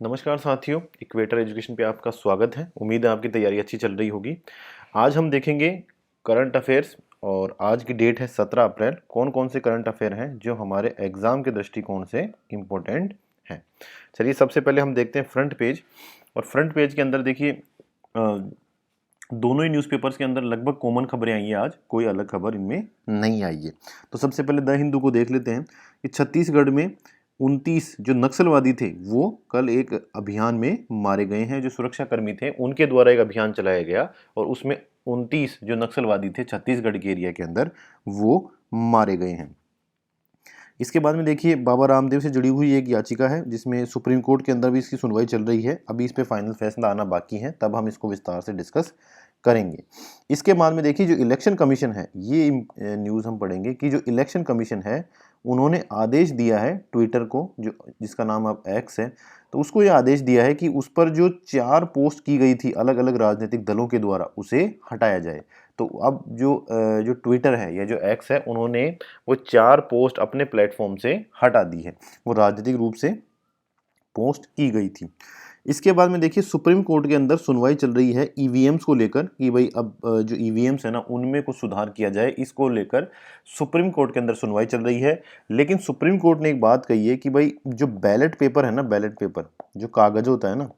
नमस्कार साथियों, equator education पे आपका स्वागत है। उम्मीद है आपकी तैयारी अच्छी चल रही होगी। आज हम देखेंगे करंट अफेयर्स और आज की डेट है 17 अप्रैल। कौन कौन से करंट अफेयर हैं जो हमारे एग्जाम के दृष्टिकोण से इम्पोर्टेंट हैं। चलिए सबसे पहले हम देखते हैं फ्रंट पेज। और फ्रंट पेज के अंदर देखिए दोनों ही न्यूज़पेपर्स के अंदर लगभग कॉमन खबरें आई हैं। आज कोई अलग खबर इनमें नहीं आई है। तो सबसे पहले द हिंदू को देख लेते हैं कि छत्तीसगढ़ में 29 जो नक्सलवादी थे वो कल एक अभियान में मारे गए हैं। जो सुरक्षाकर्मी थे उनके द्वारा एक अभियान चलाया गया और उसमें 29 जो नक्सलवादी थे छत्तीसगढ़ के एरिया के अंदर वो मारे गए हैं। इसके बाद में देखिए बाबा रामदेव से जुड़ी हुई एक याचिका है जिसमें सुप्रीम कोर्ट के अंदर भी इसकी सुनवाई चल रही है। अभी इस पे फाइनल फैसला आना बाकी है, तब हम इसको विस्तार से डिस्कस करेंगे। इसके बाद में देखिए जो इलेक्शन कमीशन है, ये न्यूज़ हम पढ़ेंगे कि जो इलेक्शन कमीशन है उन्होंने आदेश दिया है ट्विटर को, जो जिसका नाम अब एक्स है, तो उसको ये आदेश दिया है कि उस पर जो 4 पोस्ट की गई थी अलग अलग राजनीतिक दलों के द्वारा उसे हटाया जाए। तो अब जो ट्विटर है या जो एक्स है, उन्होंने वो 4 पोस्ट अपने प्लेटफॉर्म से हटा दी है। वो राजनीतिक रूप से पोस्ट की गई थी। इसके बाद में देखिए सुप्रीम कोर्ट के अंदर सुनवाई चल रही है ईवीएम्स को लेकर कि भाई अब जो ईवीएम्स है ना उनमें कुछ सुधार किया जाए। इसको लेकर सुप्रीम कोर्ट के अंदर सुनवाई चल रही है। लेकिन सुप्रीम कोर्ट ने एक बात कही है कि भाई जो बैलेट पेपर है ना, बैलेट पेपर जो कागज होता है ना,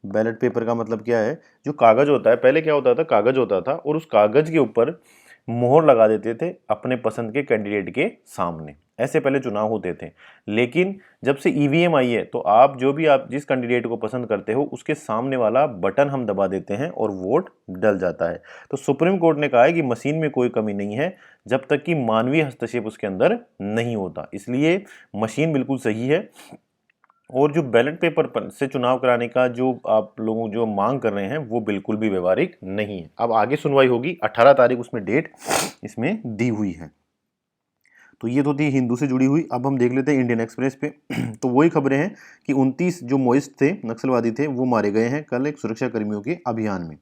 बैलेट पेपर का मतलब क्या है, जो कागज होता है, पहले क्या होता था, कागज होता था और उस कागज के ऊपर मोहर लगा देते थे अपने पसंद के कैंडिडेट के सामने। ऐसे पहले चुनाव होते थे। लेकिन जब से ईवीएम आई है तो आप जिस कैंडिडेट को पसंद करते हो उसके सामने वाला बटन हम दबा देते हैं और वोट डल जाता है। तो सुप्रीम कोर्ट ने कहा है कि मशीन में कोई कमी नहीं है जब तक कि मानवीय हस्तक्षेप उसके अंदर नहीं होता। इसलिए मशीन बिल्कुल सही है और जो बैलेट पेपर पर से चुनाव कराने का जो आप लोगों जो मांग कर रहे हैं वो बिल्कुल भी व्यवहारिक नहीं है। अब आगे सुनवाई होगी, 18 तारीख उसमें डेट इसमें दी हुई है। तो ये तो थी हिंदू से जुड़ी हुई। अब हम देख लेते हैं इंडियन एक्सप्रेस पे। तो वही खबरें हैं कि 29 जो मोइस्ट थे, नक्सलवादी थे, वो मारे गए हैं कल एक सुरक्षा कर्मियों के अभियान में।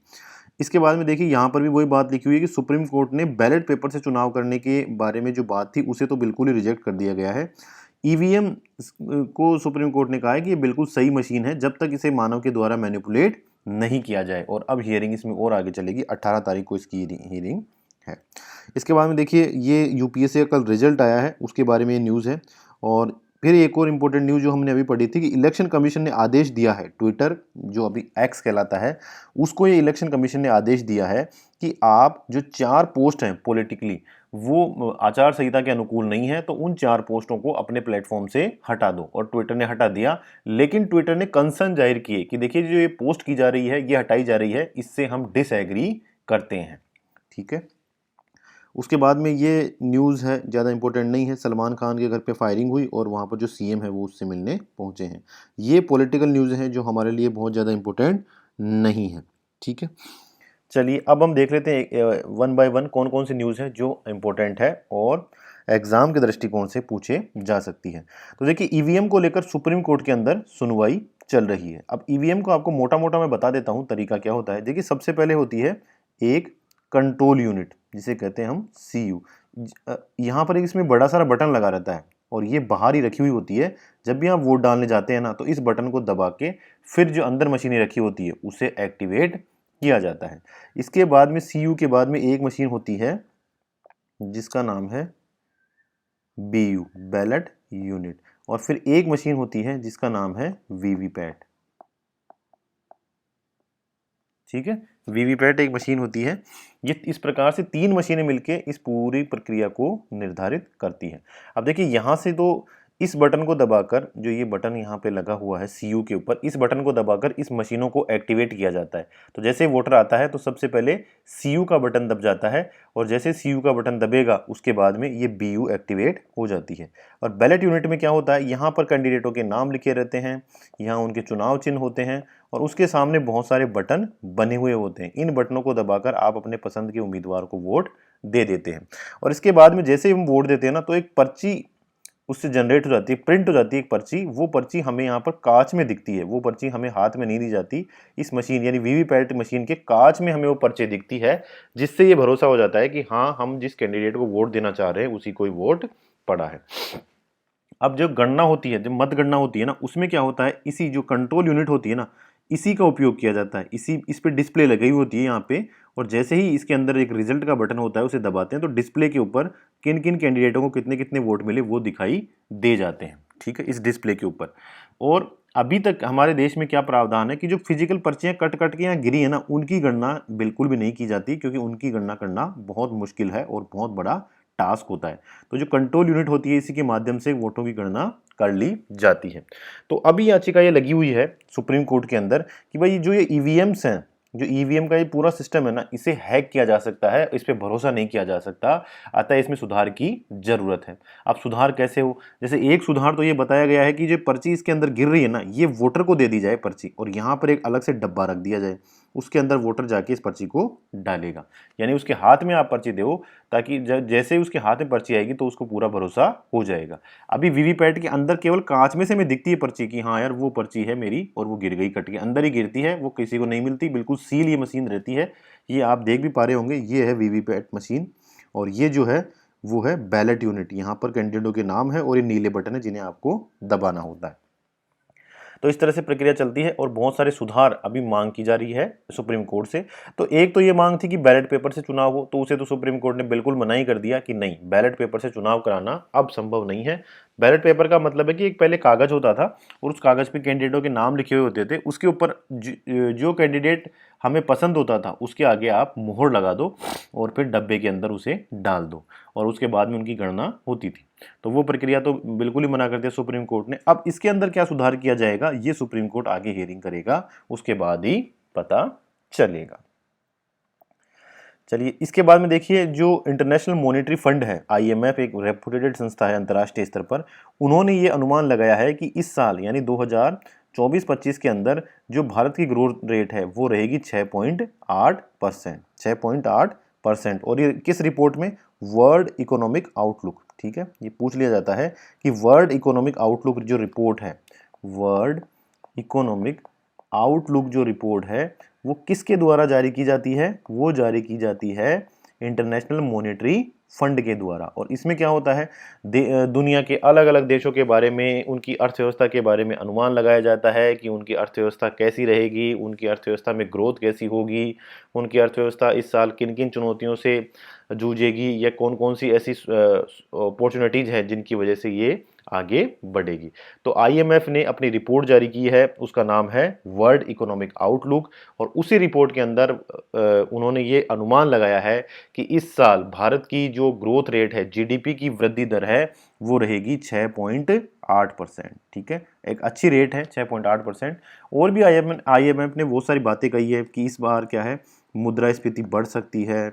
इसके बाद में देखिए यहाँ पर भी वही बात लिखी हुई है कि सुप्रीम कोर्ट ने बैलेट पेपर से चुनाव करने के बारे में जो बात थी उसे तो बिल्कुल ही रिजेक्ट कर दिया गया है। ईवीएम को सुप्रीम कोर्ट ने कहा है कि ये बिल्कुल सही मशीन है जब तक इसे मानव के द्वारा मैनिपुलेट नहीं किया जाए। और अब हियरिंग इसमें और आगे चलेगी, 18 तारीख को इसकी हियरिंग है। इसके बाद में देखिए ये यूपीएससी का कल रिजल्ट आया है, उसके बारे में ये न्यूज़ है। और फिर एक और इम्पोर्टेंट न्यूज़ जो हमने अभी पढ़ी थी कि इलेक्शन कमीशन ने आदेश दिया है, ट्विटर जो अभी एक्स कहलाता है उसको ये इलेक्शन कमीशन ने आदेश दिया है कि आप जो 4 पोस्ट हैं पॉलिटिकली वो आचार संहिता के अनुकूल नहीं है, तो उन 4 पोस्टों को अपने प्लेटफॉर्म से हटा दो। और ट्विटर ने हटा दिया। लेकिन ट्विटर ने कंसर्न जाहिर किए कि देखिए जो ये पोस्ट की जा रही है, ये हटाई जा रही है, इससे हम डिसएग्री करते हैं। ठीक है। उसके बाद में ये न्यूज़ है, ज़्यादा इंपॉर्टेंट नहीं है। सलमान खान के घर पे फायरिंग हुई और वहाँ पर जो सीएम है वो उससे मिलने पहुँचे हैं। ये पॉलिटिकल न्यूज़ हैं जो हमारे लिए बहुत ज़्यादा इंपॉर्टेंट नहीं है। ठीक है। चलिए अब हम देख लेते हैं वन बाय वन कौन कौन सी न्यूज़ है जो इम्पोर्टेंट है और एग्ज़ाम के दृष्टिकोण से पूछे जा सकती है। तो देखिए ईवीएम को लेकर सुप्रीम कोर्ट के अंदर सुनवाई चल रही है। अब ईवीएम को आपको मोटा मोटा मैं बता देता हूँ तरीका क्या होता है। देखिए सबसे पहले होती है एक कंट्रोल यूनिट जिसे कहते हैं हम सीयू। यहाँ पर एक इसमें बड़ा सारा बटन लगा रहता है और ये बाहर ही रखी हुई होती है। जब भी आप वोट डालने जाते हैं ना तो इस बटन को दबा के फिर जो अंदर मशीनें रखी होती है उसे एक्टिवेट किया जाता है। इसके बाद में सीयू के बाद में एक मशीन होती है जिसका नाम है बीयू, बैलेट यूनिट। और फिर एक मशीन होती है जिसका नाम है वीवीपैट। ठीक है, वीवीपैट एक मशीन होती है। ये इस प्रकार से 3 मशीनें मिलके इस पूरी प्रक्रिया को निर्धारित करती है। अब देखिए यहाँ से तो इस बटन को दबाकर, जो ये बटन यहाँ पे लगा हुआ है सीयू के ऊपर, इस बटन को दबाकर इस मशीनों को एक्टिवेट किया जाता है। तो जैसे वोटर आता है तो सबसे पहले सीयू का बटन दब जाता है और जैसे सीयू का बटन दबेगा उसके बाद में ये बीयू एक्टिवेट हो जाती है। और बैलेट यूनिट में क्या होता है, यहाँ पर कैंडिडेटों के नाम लिखे रहते हैं, यहाँ उनके चुनाव चिन्ह होते हैं और उसके सामने बहुत सारे बटन बने हुए होते हैं। इन बटनों को दबाकर आप अपने पसंद के उम्मीदवार को वोट दे देते हैं। और इसके बाद में जैसे ही हम वोट देते हैं ना तो एक पर्ची उससे जनरेट हो जाती है, प्रिंट हो जाती है एक पर्ची। वो पर्ची हमें यहाँ पर कांच में दिखती है, वो पर्ची हमें हाथ में नहीं दी जाती। इस मशीन यानी वीवीपैट मशीन के कांच में हमें वो पर्ची दिखती है, जिससे ये भरोसा हो जाता है कि हाँ हम जिस कैंडिडेट को वोट देना चाह रहे हैं उसी को ही वोट पड़ा है। अब जब गणना होती है, जब मतगणना होती है ना, उसमें क्या होता है, इसी जो कंट्रोल यूनिट होती है ना, इसी का उपयोग किया जाता है। इस पे डिस्प्ले लगी हुई होती है यहाँ पे, और जैसे ही इसके अंदर एक रिजल्ट का बटन होता है उसे दबाते हैं तो डिस्प्ले के ऊपर किन किन कैंडिडेटों को कितने कितने वोट मिले वो दिखाई दे जाते हैं, ठीक है, इस डिस्प्ले के ऊपर। और अभी तक हमारे देश में क्या प्रावधान है कि जो फिजिकल पर्चियां कट कट के यहाँ गिरी है ना, उनकी गणना बिल्कुल भी नहीं की जाती, क्योंकि उनकी गणना करना बहुत मुश्किल है और बहुत बड़ा टास्क होता है। तो जो कंट्रोल यूनिट होती है, इसी के माध्यम से वोटों की गणना कर ली जाती है। तो अभी याचिका ये लगी हुई है सुप्रीम कोर्ट के अंदर कि भाई जो ये ईवीएम्स हैं, जो ईवीएम का ये पूरा सिस्टम है ना, इसे हैक किया जा सकता है, इस पे भरोसा नहीं किया जा सकता, अतः इसमें सुधार की जरूरत है। अब सुधार कैसे हो, जैसे एक सुधार तो ये बताया गया है कि जो पर्ची इसके अंदर गिर रही है ना, ये वोटर को दे दी जाए पर्ची, और यहाँ पर एक अलग से डब्बा रख दिया जाए, उसके अंदर वोटर जाके इस पर्ची को डालेगा, यानी उसके हाथ में आप पर्ची दो, ताकि जैसे ही उसके हाथ में पर्ची आएगी तो उसको पूरा भरोसा हो जाएगा। अभी वीवीपैट के अंदर केवल कांच में से में दिखती है पर्ची की, हाँ यार वो पर्ची है मेरी, और वो गिर गई कट के, अंदर ही गिरती है, वो किसी को नहीं मिलती, बिल्कुल सील ये मशीन रहती है। ये आप देख भी पा रहे होंगे, ये है वीवीपैट मशीन, और ये जो है वो है बैलेट यूनिट। यहाँ पर कैंडिडेटों के नाम है और ये नीले बटन है जिन्हें आपको दबाना होता है। तो इस तरह से प्रक्रिया चलती है और बहुत सारे सुधार अभी मांग की जा रही है सुप्रीम कोर्ट से। तो एक तो ये मांग थी कि बैलेट पेपर से चुनाव हो, तो उसे तो सुप्रीम कोर्ट ने बिल्कुल मना ही कर दिया कि नहीं, बैलेट पेपर से चुनाव कराना अब संभव नहीं है। बैलेट पेपर का मतलब है कि एक पहले कागज होता था और उस कागज पे कैंडिडेटों के नाम लिखे हुए होते थे, उसके ऊपर जो कैंडिडेट हमें पसंद होता था उसके आगे आप मोहर लगा दो और फिर डब्बे के अंदर उसे डाल दो, और उसके बाद में उनकी गणना होती थी। तो वो प्रक्रिया तो बिल्कुल ही मना कर दिया सुप्रीम कोर्ट ने। अब इसके अंदर क्या सुधार किया जाएगा, ये सुप्रीम कोर्ट आगे हियरिंग करेगा, उसके बाद ही पता चलेगा। चलिए, इसके बाद में देखिए, जो इंटरनेशनल मॉनेटरी फंड है, आईएमएफ एक रेपुटेड संस्था है अंतर्राष्ट्रीय स्तर पर, उन्होंने ये अनुमान लगाया है कि इस साल यानी 2024-25 के अंदर जो भारत की ग्रोथ रेट है वो रहेगी 6.8%, 6.8%। और ये किस रिपोर्ट में, वर्ल्ड इकोनॉमिक आउटलुक, ठीक है, ये पूछ लिया जाता है कि वर्ल्ड इकोनॉमिक आउटलुक जो रिपोर्ट है, वर्ल्ड इकोनॉमिक आउटलुक जो रिपोर्ट है वो किसके द्वारा जारी की जाती है, वो जारी की जाती है इंटरनेशनल मॉनेटरी फंड के द्वारा। और इसमें क्या होता है, दुनिया के अलग अलग देशों के बारे में, उनकी अर्थव्यवस्था के बारे में अनुमान लगाया जाता है कि उनकी अर्थव्यवस्था कैसी रहेगी, उनकी अर्थव्यवस्था में ग्रोथ कैसी होगी, उनकी अर्थव्यवस्था इस साल किन किन चुनौतियों से जूझेगी, या कौन कौन सी ऐसी अपॉर्चुनिटीज़ हैं जिनकी वजह से ये आगे बढ़ेगी। तो आईएमएफ ने अपनी रिपोर्ट जारी की है, उसका नाम है वर्ल्ड इकोनॉमिक आउटलुक, और उसी रिपोर्ट के अंदर उन्होंने ये अनुमान लगाया है कि इस साल भारत की जो ग्रोथ रेट है, जीडीपी की वृद्धि दर है, वो रहेगी 6.8%, ठीक है, एक अच्छी रेट है 6.8%। और भी आईएमएफ ने बहुत सारी बातें कही है कि इस बार क्या है, मुद्रास्फीति बढ़ सकती है,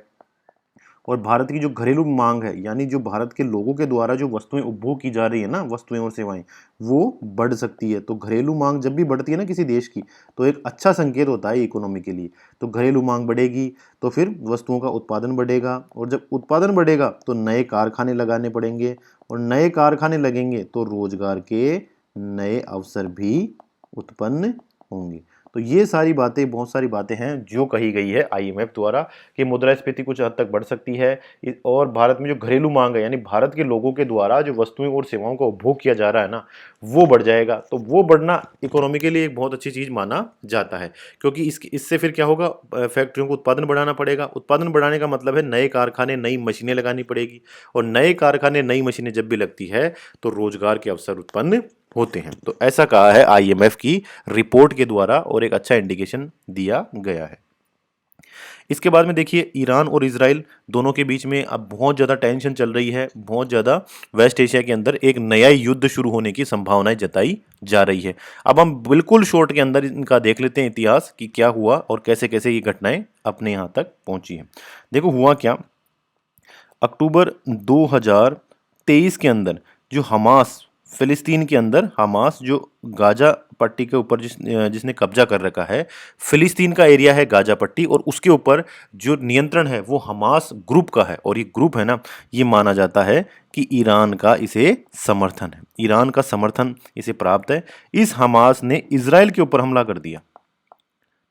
और भारत की जो घरेलू मांग है, यानी जो भारत के लोगों के द्वारा जो वस्तुएं उपभोग की जा रही है ना, वस्तुएं और सेवाएं, वो बढ़ सकती है। तो घरेलू मांग जब भी बढ़ती है ना किसी देश की, तो एक अच्छा संकेत होता है इकोनॉमी के लिए। तो घरेलू मांग बढ़ेगी तो फिर वस्तुओं का उत्पादन बढ़ेगा, और जब उत्पादन बढ़ेगा तो नए कारखाने लगाने पड़ेंगे, और नए कारखाने लगेंगे तो रोजगार के नए अवसर भी उत्पन्न होंगे। तो ये सारी बातें, बहुत सारी बातें हैं जो कही गई है आईएमएफ द्वारा कि मुद्रास्फीति कुछ हद तक बढ़ सकती है, और भारत में जो घरेलू मांग है, यानी भारत के लोगों के द्वारा जो वस्तुएं और सेवाओं का उपभोग किया जा रहा है ना, वो बढ़ जाएगा। तो वो बढ़ना इकोनॉमी के लिए एक बहुत अच्छी चीज़ माना जाता है, क्योंकि इससे फिर क्या होगा, फैक्ट्रियों को उत्पादन बढ़ाना पड़ेगा। उत्पादन बढ़ाने का मतलब है नए कारखाने, नई मशीनें लगानी पड़ेगी, और नए कारखाने, नई मशीनें जब भी लगती है तो रोजगार के अवसर उत्पन्न होते हैं। तो ऐसा कहा है आईएमएफ की रिपोर्ट के द्वारा, और एक अच्छा इंडिकेशन दिया गया है। इसके बाद में देखिए, ईरान और इजराइल दोनों के बीच में अब बहुत ज़्यादा टेंशन चल रही है, बहुत ज़्यादा वेस्ट एशिया के अंदर एक नया युद्ध शुरू होने की संभावनाएं जताई जा रही है। अब हम बिल्कुल शॉर्ट के अंदर इनका देख लेते हैं इतिहास कि क्या हुआ और कैसे कैसे ये घटनाएं अपने यहाँ तक पहुंची हैं। देखो हुआ क्या, अक्टूबर 2023 के अंदर जो हमास, फिलिस्तीन के अंदर हमास जो गाजा पट्टी के ऊपर जिसने कब्जा कर रखा है, फिलिस्तीन का एरिया है गाजा पट्टी, और उसके ऊपर जो नियंत्रण है वो हमास ग्रुप का है। और ये ग्रुप है ना, ये माना जाता है कि ईरान का इसे समर्थन है, ईरान का समर्थन इसे प्राप्त है। इस हमास ने इजराइल के ऊपर हमला कर दिया,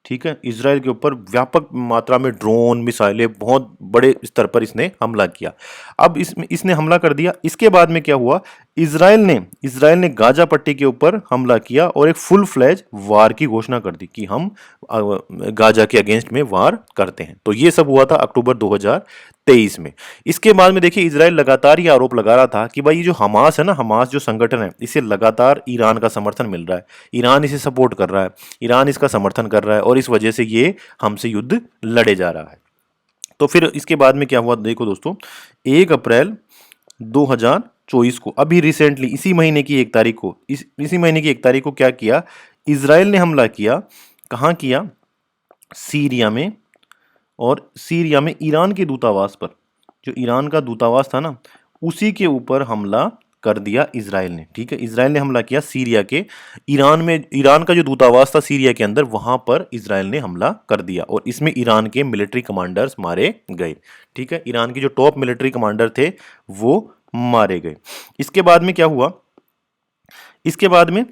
ठीक है, इजराइल के ऊपर व्यापक मात्रा में ड्रोन मिसाइलें बहुत बड़े स्तर पर इसने हमला किया। अब इसने हमला कर दिया। इसके बाद में क्या हुआ, इजराइल ने गाजा पट्टी के ऊपर हमला किया और एक फुल फ्लैज वार की घोषणा कर दी कि हम गाजा के अगेंस्ट में वार करते हैं। तो ये सब हुआ था अक्टूबर 2023 में। इसके बाद में देखिए इजराइल लगातार ये आरोप लगा रहा था कि भाई ये जो हमास है ना, हमास जो संगठन है, इसे लगातार ईरान का समर्थन मिल रहा है, ईरान इसे सपोर्ट कर रहा है, ईरान इसका समर्थन कर रहा है और इस वजह से ये हमसे युद्ध लड़े जा रहा है। तो फिर इसके बाद में क्या हुआ, देखो दोस्तों, 1 अप्रैल 2024 को, अभी रिसेंटली इसी महीने की 1 तारीख को, इसी महीने की 1 तारीख को क्या किया, इजराइल ने हमला किया। कहाँ किया, सीरिया में। और सीरिया में ईरान के दूतावास पर, जो ईरान का दूतावास था ना, उसी के ऊपर हमला कर दिया इजराइल ने। ठीक है, इजराइल ने हमला किया सीरिया के, ईरान में, ईरान का जो दूतावास था सीरिया के अंदर, वहां पर इजराइल ने हमला कर दिया और इसमें ईरान के मिलिट्री कमांडर्स मारे गए। ठीक है, ईरान के जो टॉप मिलिट्री कमांडर थे वो मारे गए। इसके बाद में क्या हुआ, इसके बाद में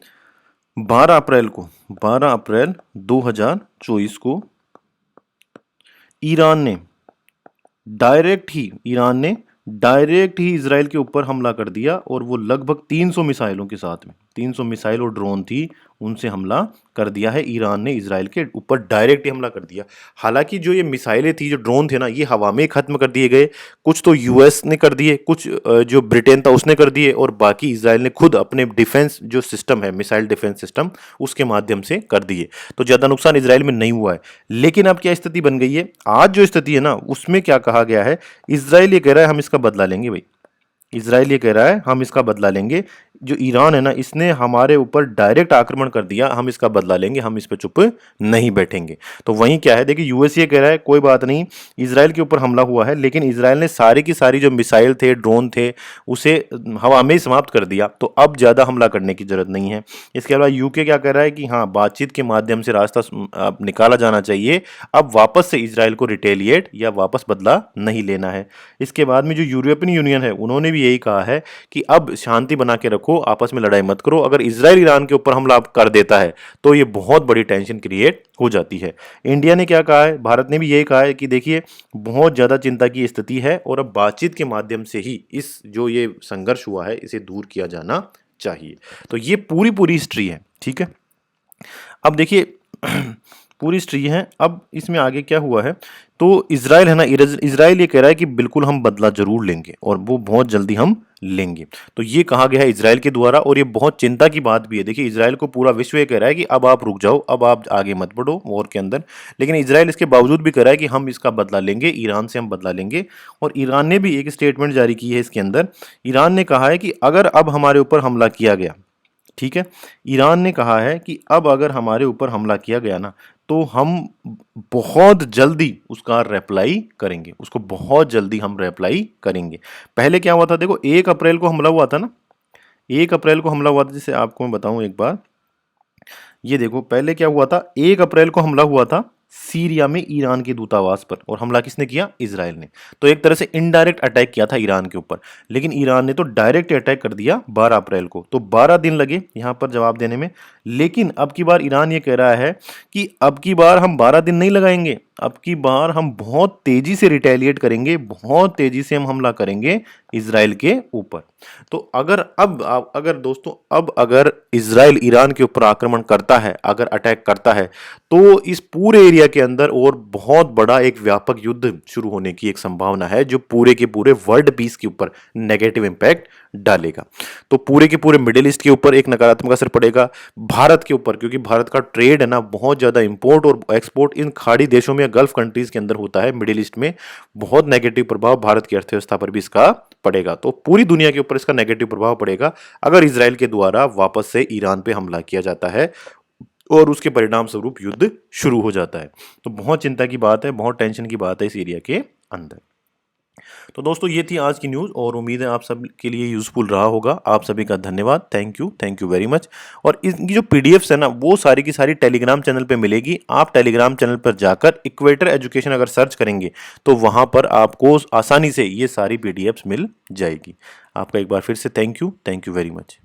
12 अप्रैल 2024 को ईरान ने डायरेक्ट ही इजराइल के ऊपर हमला कर दिया और वो लगभग 300 मिसाइलों के साथ में, 300 मिसाइल और ड्रोन थी, उनसे हमला कर दिया है ईरान ने, इजराइल के ऊपर डायरेक्ट ही हमला कर दिया। हालांकि जो ये मिसाइलें थी, जो ड्रोन थे ना, ये हवा में खत्म कर दिए गए। कुछ तो यूएस ने कर दिए, कुछ जो ब्रिटेन था उसने कर दिए, और बाकी इजराइल ने खुद अपने डिफेंस जो सिस्टम है, मिसाइल डिफेंस सिस्टम, उसके माध्यम से कर दिए। तो ज्यादा नुकसान इजराइल में नहीं हुआ है। लेकिन अब क्या स्थिति बन गई है, आज जो स्थिति है ना, उसमें क्या कहा गया है, इजराइल ये कह रहा है हम इसका बदला लेंगे। भाई इजराइल ये कह रहा है हम इसका बदला लेंगे, जो ईरान है ना, इसने हमारे ऊपर डायरेक्ट आक्रमण कर दिया, हम इसका बदला लेंगे, हम इस पे चुप नहीं बैठेंगे। तो वहीं क्या है, देखिए यूएस ये कह रहा है कोई बात नहीं, इजराइल के ऊपर हमला हुआ है, लेकिन इजराइल ने सारी की सारी जो मिसाइल थे, ड्रोन थे, उसे हवा में ही समाप्त कर दिया, तो अब ज्यादा हमला करने की जरूरत नहीं है। इसके अलावा यूके क्या कह रहा है कि हाँ, बातचीत के माध्यम से रास्ता निकाला जाना चाहिए, अब वापस से इजराइल को रिटेलिएट या वापस बदला नहीं लेना है। इसके बाद में जो यूरोपियन यूनियन है, उन्होंने भी यही कहा है कि अब शांति बना के रखो, आपस में लड़ाई मत करो। अगर इजराइल ईरान के ऊपर हमला कर देता है तो ये बहुत बड़ी टेंशन क्रिएट हो जाती है। इंडिया ने क्या कहा है, भारत ने भी यही कहा है कि देखिए बहुत ज्यादा चिंता की स्थिति है और अब बातचीत के माध्यम से ही इस जो ये संघर्ष हुआ है इसे दूर किया जाना चाहिए। तो ये पूरी हिस्ट्री है। ठीक है, अब देखिए पूरी हिस्ट्री है। अब इसमें आगे क्या हुआ है, तो इजराइल है ना, इजराइल ये कह रहा है कि बिल्कुल हम बदला जरूर लेंगे और वो बहुत जल्दी हम लेंगे। तो ये कहा गया है इजराइल के द्वारा और ये बहुत चिंता की बात भी है। देखिए इजराइल को पूरा विश्व ये कह रहा है कि अब आप रुक जाओ, अब आप आगे मत बढ़ो वॉर के अंदर, लेकिन इजराइल इसके बावजूद भी कह रहा है कि हम इसका बदला लेंगे, ईरान से हम बदला लेंगे। और ईरान ने भी एक स्टेटमेंट जारी की है इसके अंदर। ईरान ने कहा है कि अगर अब हमारे ऊपर हमला किया गया, ठीक है, ईरान ने कहा है कि अब अगर हमारे ऊपर हमला किया गया ना, तो हम बहुत जल्दी उसका रिप्लाई करेंगे, उसको बहुत जल्दी हम रिप्लाई करेंगे। पहले क्या हुआ था, देखो 1 अप्रैल को हमला हुआ था ना, 1 अप्रैल को हमला हुआ था, जिसे आपको मैं बताऊं एक बार, ये देखो पहले क्या हुआ था, 1 अप्रैल को हमला हुआ था सीरिया में ईरान के दूतावास पर, और हमला किसने किया, इजराइल ने। तो एक तरह से इनडायरेक्ट अटैक किया था ईरान के ऊपर, लेकिन ईरान ने तो डायरेक्ट अटैक कर दिया 12 अप्रैल को। तो 12 दिन लगे यहां पर जवाब देने में। लेकिन अब की बार ईरान ये कह रहा है कि अब की बार हम 12 दिन नहीं लगाएंगे, अब की बार हम बहुत तेजी से रिटेलिएट करेंगे, बहुत तेजी से हम हमला करेंगे इजराइल के ऊपर। तो अगर दोस्तों, अब अगर इजराइल ईरान के ऊपर आक्रमण करता है, अगर अटैक करता है, तो इस पूरे एरिया के अंदर और बहुत बड़ा एक व्यापक युद्ध शुरू होने की एक संभावना है, जो पूरे के पूरे वर्ल्ड पीस के ऊपर नेगेटिव इंपैक्ट डालेगा। तो पूरे के पूरे मिडिल ईस्ट के ऊपर एक नकारात्मक असर पड़ेगा, भारत के ऊपर, क्योंकि भारत का ट्रेड है ना बहुत ज्यादा इंपोर्ट और एक्सपोर्ट इन खाड़ी देशों में, गल्फ कंट्रीज के अंदर होता है, मिडिल ईस्ट में। बहुत नेगेटिव प्रभाव भारत की अर्थव्यवस्था पर भी इसका पड़ेगा। तो पूरी दुनिया के ऊपर इसका नेगेटिव प्रभाव पड़ेगा अगर इजराइल के द्वारा वापस से ईरान पे हमला किया जाता है और उसके परिणाम स्वरूप युद्ध शुरू हो जाता है। तो बहुत चिंता की बात है, बहुत टेंशन की बात है इस एरिया के अंदर। तो दोस्तों ये थी आज की न्यूज़ और उम्मीद है आप सब के लिए यूजफुल रहा होगा। आप सभी का धन्यवाद, थैंक यू वेरी मच। और इनकी जो पीडीएफ्स है ना, वो सारी की सारी टेलीग्राम चैनल पे मिलेगी। आप टेलीग्राम चैनल पर जाकर इक्वेटर एजुकेशन अगर सर्च करेंगे तो वहां पर आपको आसानी से ये सारी पीडीएफ्स मिल जाएगी। आपका एक बार फिर से थैंक यू वेरी मच।